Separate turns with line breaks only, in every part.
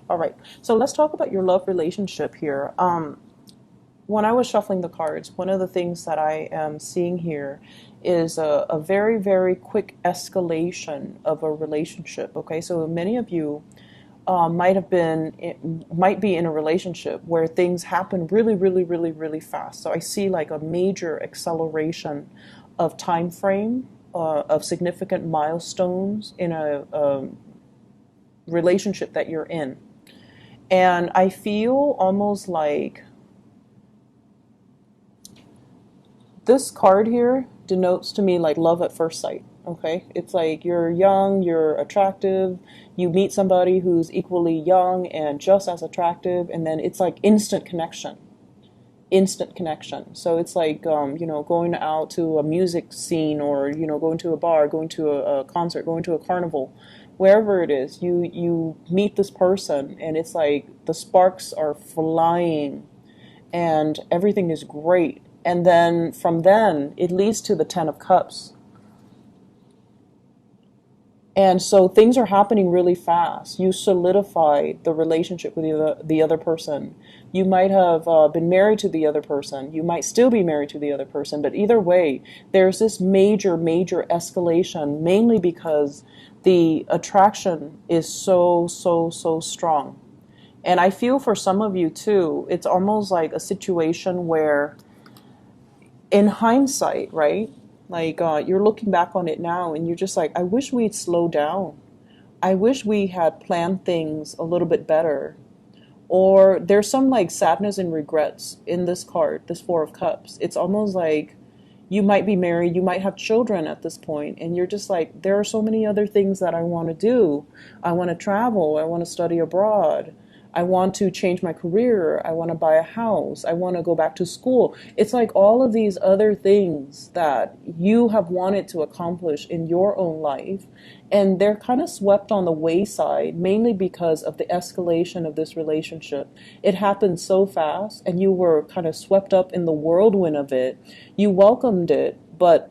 All right. So let's talk about your love relationship here. When I was shuffling the cards, one of the things that I am seeing here is a very, very quick escalation of a relationship. Okay, so many of you might be in a relationship where things happen really, really, really, really fast. So I see like a major acceleration of time frame, of significant milestones in a relationship that you're in. And I feel almost like this card here denotes to me like love at first sight. Okay, it's like you're young, you're attractive, you meet somebody who's equally young and just as attractive, and then it's like instant connection. Instant connection. So it's like going out to a music scene, or going to a bar, going to a concert, going to a carnival, wherever it is. You meet this person, and it's like the sparks are flying, and everything is great. And then from then, it leads to the Ten of Cups. And so things are happening really fast. You solidify the relationship with the other person. You might have been married to the other person. You might still be married to the other person. But either way, there's this major, major escalation, mainly because the attraction is so, so, so strong. And I feel for some of you too, it's almost like a situation where in hindsight, right? Like you're looking back on it now and you're just like, I wish we'd slow down. I wish we had planned things a little bit better. Or there's some like sadness and regrets in this card, this Four of Cups. It's almost like you might be married, you might have children at this point, and you're just like, there are so many other things that I want to do. I want to travel, I want to study abroad. I want to change my career. I want to buy a house. I want to go back to school. It's like all of these other things that you have wanted to accomplish in your own life. And they're kind of swept on the wayside, mainly because of the escalation of this relationship. It happened so fast, and you were kind of swept up in the whirlwind of it. You welcomed it, but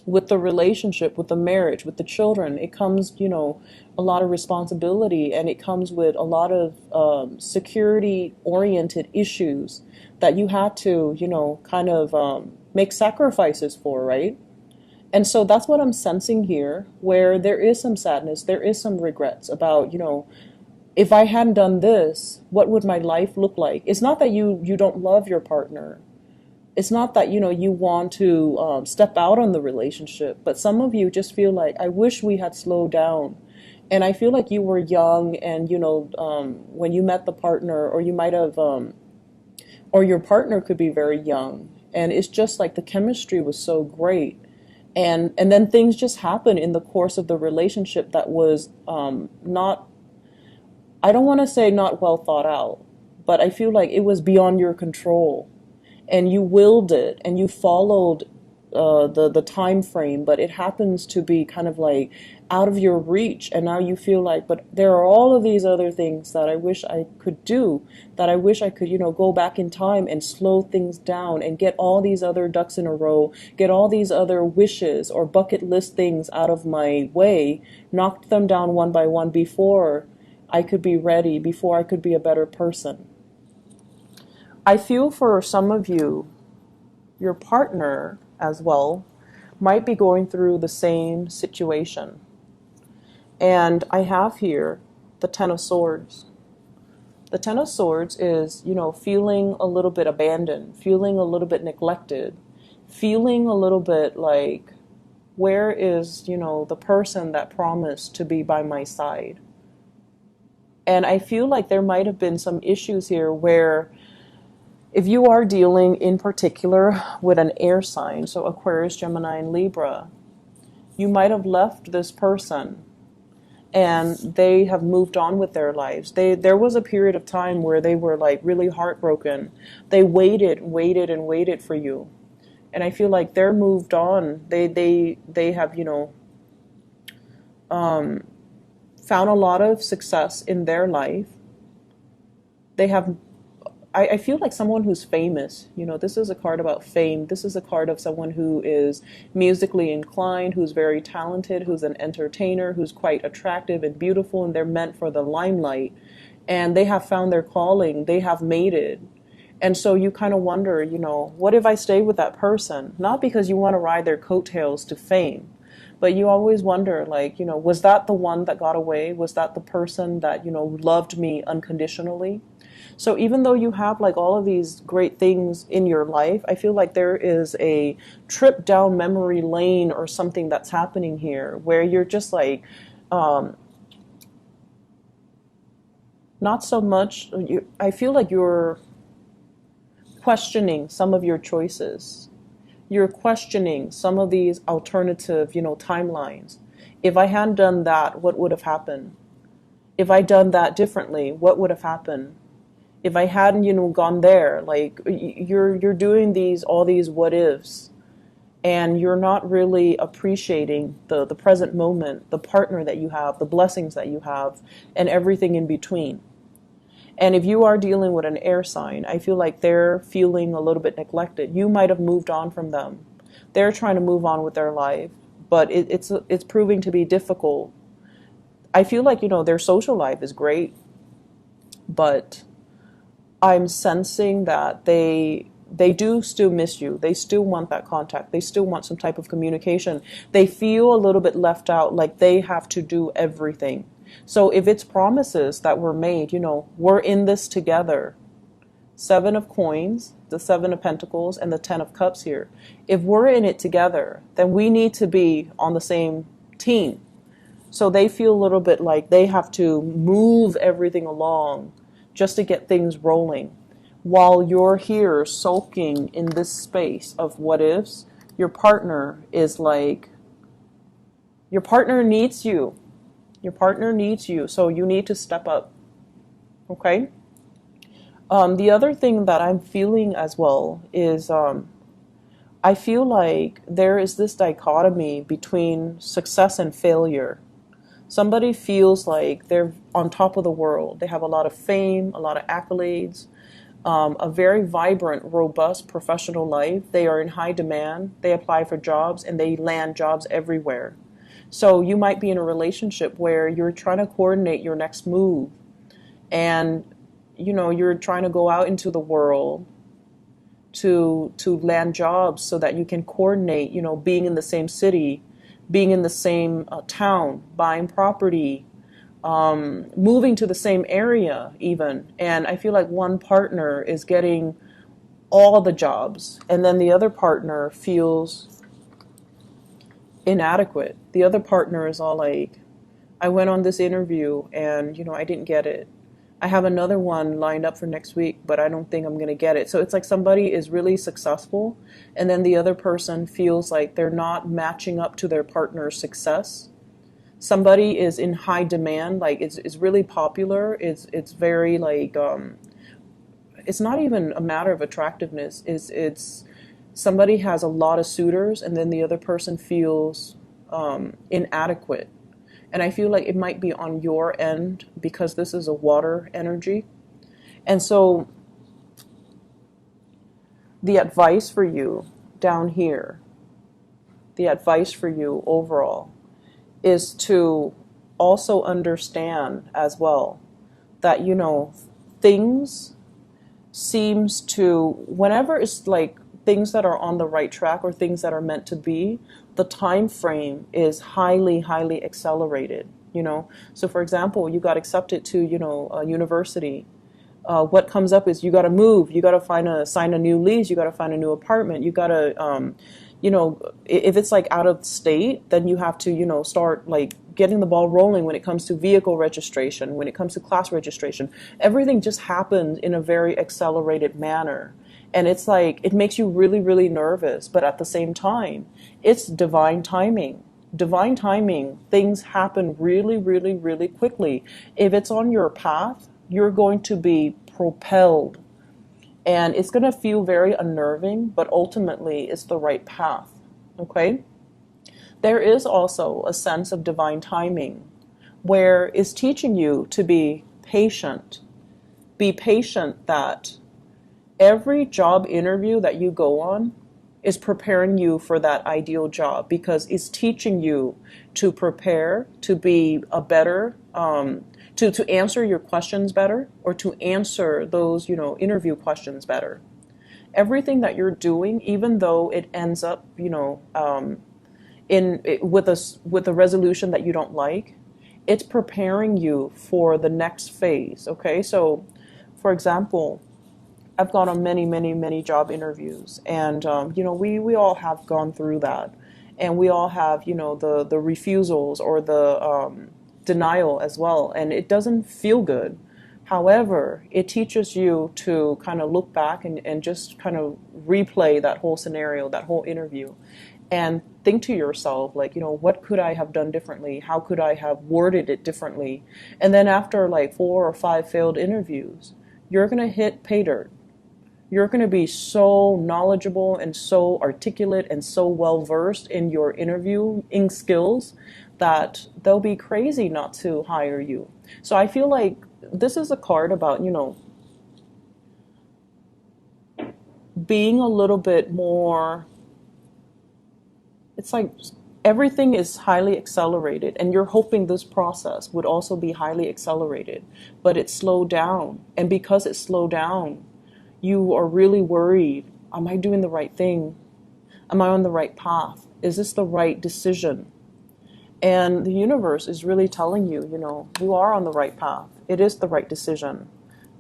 with the relationship, with the marriage, with the children, it comes, a lot of responsibility, and it comes with a lot of security-oriented issues that you had to, kind of make sacrifices for, right? And so that's what I'm sensing here, where there is some sadness, there is some regrets about, if I hadn't done this, what would my life look like? It's not that you don't love your partner. It's not that you want to step out on the relationship, but some of you just feel like, I wish we had slowed down. And I feel like you were young, and when you met the partner, or you might have or your partner could be very young, and it's just like the chemistry was so great, and then things just happen in the course of the relationship that was not, I don't want to say not well thought out, but I feel like it was beyond your control, and you willed it, and you followed the time frame, but it happens to be kind of like out of your reach, and now you feel like, but there are all of these other things that I wish I could do, that I wish I could, go back in time and slow things down and get all these other ducks in a row, get all these other wishes or bucket list things out of my way, knock them down one by one before I could be ready, before I could be a better person. I feel for some of you, your partner as well might be going through the same situation. And I have here the Ten of Swords. The Ten of Swords is, feeling a little bit abandoned, feeling a little bit neglected, feeling a little bit like, where is, the person that promised to be by my side? And I feel like there might have been some issues here where, if you are dealing in particular with an air sign, so Aquarius, Gemini, and Libra, you might have left this person and they have moved on with their lives. There was a period of time where they were like really heartbroken. They waited and waited and waited for you. And I feel like they're moved on. They have, found a lot of success in their life. They have, I feel like someone who's famous. This is a card about fame. This is a card of someone who is musically inclined, who's very talented, who's an entertainer, who's quite attractive and beautiful, and they're meant for the limelight. and they have found their calling, they have made it. And so you kind of wonder, what if I stay with that person? Not because you want to ride their coattails to fame, but you always wonder, like, was that the one that got away? Was that the person that, loved me unconditionally? So even though you have like all of these great things in your life, I feel like there is a trip down memory lane or something that's happening here where you're just like, um, not so much, I feel like you're questioning some of your choices. You're questioning some of these alternative, timelines. If I hadn't done that, what would have happened? If I done that differently, what would have happened? If I hadn't, gone there, like you're doing all these what ifs, and you're not really appreciating the present moment, the partner that you have, the blessings that you have, and everything in between. And if you are dealing with an air sign, I feel like they're feeling a little bit neglected. You might have moved on from them. They're trying to move on with their life, but it's proving to be difficult. I feel like, their social life is great, but I'm sensing that they do still miss you. They still want that contact. They still want some type of communication. They feel a little bit left out, like they have to do everything. So if it's promises that were made, we're in this together. Seven of coins, the Seven of Pentacles, and the Ten of Cups here. If we're in it together, then we need to be on the same team. So they feel a little bit like they have to move everything along just to get things rolling. While you're here sulking in this space of what ifs, your partner is like, your partner needs you. Your partner needs you, so you need to step up. Okay? The other thing that I'm feeling as well is I feel like there is this dichotomy between success and failure. Somebody feels like they're on top of the world. They have a lot of fame, a lot of accolades, a very vibrant, robust professional life. They are in high demand. They apply for jobs and they land jobs everywhere. So you might be in a relationship where you're trying to coordinate your next move, and you're trying to go out into the world to land jobs so that you can coordinate, being in the same city, being in the same town, buying property, moving to the same area even. And I feel like one partner is getting all the jobs, and then the other partner feels inadequate. The other partner is all like, I went on this interview and, I didn't get it. I have another one lined up for next week, but I don't think I'm going to get it. So it's like somebody is really successful, and then the other person feels like they're not matching up to their partner's success. Somebody is in high demand, like it's really popular. It's very like, it's not even a matter of attractiveness. It's somebody has a lot of suitors, and then the other person feels inadequate. And I feel like it might be on your end because this is a water energy. And so the advice for you down here, the advice for you overall, is to also understand as well that, things seems to, whenever it's like things that are on the right track or things that are meant to be, the time frame is highly, highly accelerated. So for example, you got accepted to, a university. What comes up is you got to move, you got to sign a new lease, you got to find a new apartment, you got to, if it's like out of state, then you have to, start like getting the ball rolling when it comes to vehicle registration, when it comes to class registration. Everything just happens in a very accelerated manner. And it's like, it makes you really, really nervous. But at the same time, it's divine timing. Divine timing, things happen really, really, really quickly. If it's on your path, you're going to be propelled. And it's going to feel very unnerving, but ultimately it's the right path. Okay? There is also a sense of divine timing where it's teaching you to be patient. Be patient that every job interview that you go on is preparing you for that ideal job, because it's teaching you to prepare to be a better, to answer your questions better, or to answer those, interview questions better. Everything that you're doing, even though it ends up, with a resolution that you don't like, it's preparing you for the next phase. Okay, so for example, I've gone on many, many, many job interviews, and we all have gone through that, and we all have the refusals or the denial as well, and it doesn't feel good. However, it teaches you to kind of look back and just kind of replay that whole scenario, that whole interview, and think to yourself, like, what could I have done differently? How could I have worded it differently? And then after like 4 or 5 failed interviews, you're going to hit pay dirt. You're going to be so knowledgeable and so articulate and so well versed in your interviewing skills that they'll be crazy not to hire you. So I feel like this is a card about, being a little bit more, it's like everything is highly accelerated, and you're hoping this process would also be highly accelerated, but it's slowed down. And because it's slowed down, you are really worried. Am I doing the right thing? Am I on the right path? Is this the right decision? And the universe is really telling you, you are on the right path. It is the right decision.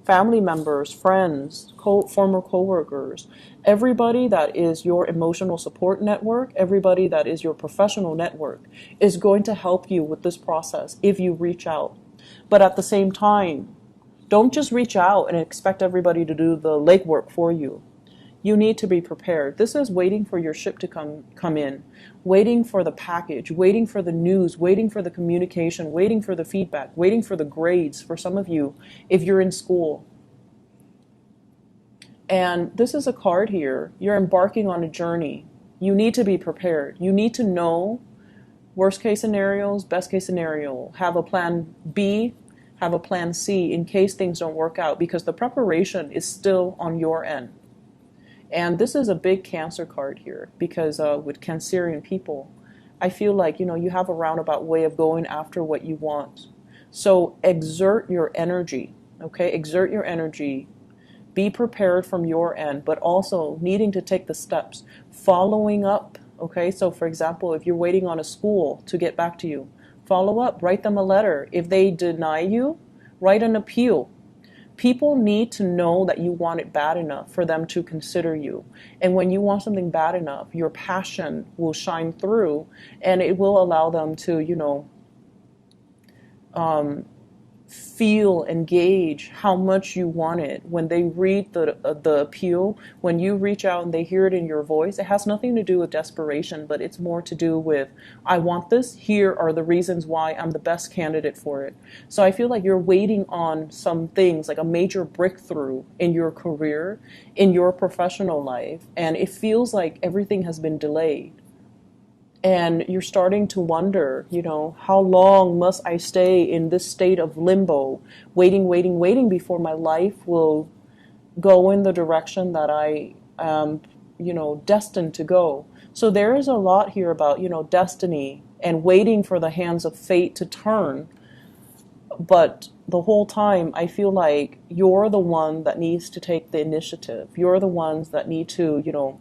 Family members, friends, former coworkers, everybody that is your emotional support network, everybody that is your professional network is going to help you with this process if you reach out. But at the same time, don't just reach out and expect everybody to do the legwork for you. You need to be prepared. This is waiting for your ship to come in, waiting for the package, waiting for the news, waiting for the communication, waiting for the feedback, waiting for the grades for some of you if you're in school. And this is a card here. You're embarking on a journey. You need to be prepared. You need to know worst case scenarios, best case scenario. Have a plan B, have a plan C in case things don't work out, because the preparation is still on your end. And this is a big Cancer card here, because with Cancerian people, I feel like, you have a roundabout way of going after what you want. So exert your energy, okay? Exert your energy. Be prepared from your end, but also needing to take the steps, following up, okay? So for example, if you're waiting on a school to get back to you, follow up, write them a letter. If they deny you, write an appeal. People need to know that you want it bad enough for them to consider you. And when you want something bad enough, your passion will shine through, and it will allow them to, feel and gauge how much you want it. When they read the appeal, when you reach out and they hear it in your voice, it has nothing to do with desperation, but it's more to do with, I want this, here are the reasons why I'm the best candidate for it. So I feel like you're waiting on some things, like a major breakthrough in your career, in your professional life, and it feels like everything has been delayed. And you're starting to wonder, how long must I stay in this state of limbo, waiting before my life will go in the direction that I am, destined to go. So there is a lot here about, destiny and waiting for the hands of fate to turn. But the whole time, I feel like you're the one that needs to take the initiative. You're the ones that need to,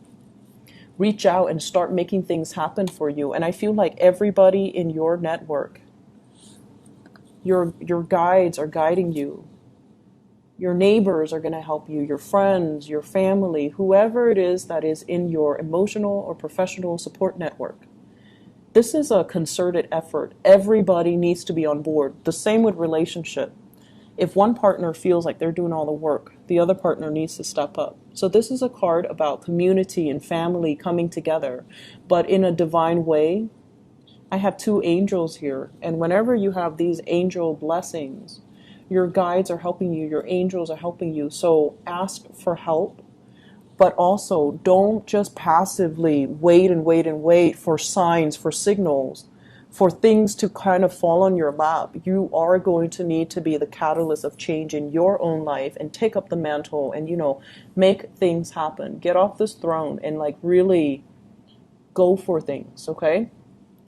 reach out and start making things happen for you. And I feel like everybody in your network, your guides are guiding you. Your neighbors are going to help you, your friends, your family, whoever it is that is in your emotional or professional support network. This is a concerted effort. Everybody needs to be on board. The same with relationship. If one partner feels like they're doing all the work, the other partner needs to step up. So this is a card about community and family coming together, but in a divine way. I have 2 angels here, and whenever you have these angel blessings, your guides are helping you, your angels are helping you. So ask for help, but also don't just passively wait for signs, for signals, for things to kind of fall on your lap. You are going to need to be the catalyst of change in your own life and take up the mantle and, make things happen. Get off this throne and really go for things, okay?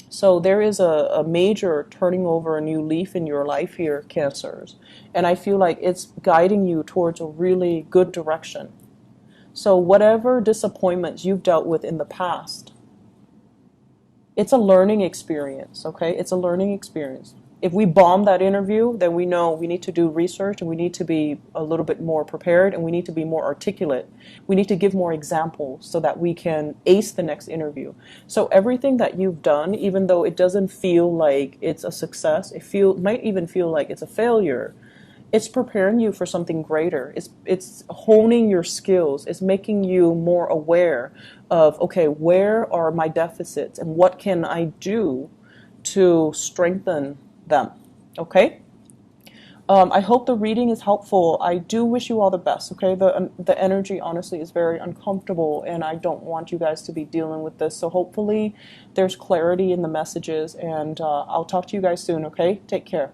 So there is a major turning over a new leaf in your life here, Cancers. And I feel like it's guiding you towards a really good direction. So whatever disappointments you've dealt with in the past, it's a learning experience, okay? It's a learning experience. If we bomb that interview, then we know we need to do research and we need to be a little bit more prepared and we need to be more articulate. We need to give more examples so that we can ace the next interview. So everything that you've done, even though it doesn't feel like it's a success, might even feel like it's a failure. It's preparing you for something greater. It's honing your skills. It's making you more aware of, okay, where are my deficits and what can I do to strengthen them. Okay? I hope the reading is helpful. I do wish you all the best. Okay? The energy honestly is very uncomfortable, and I don't want you guys to be dealing with this. So hopefully there's clarity in the messages, and I'll talk to you guys soon. Okay? Take care.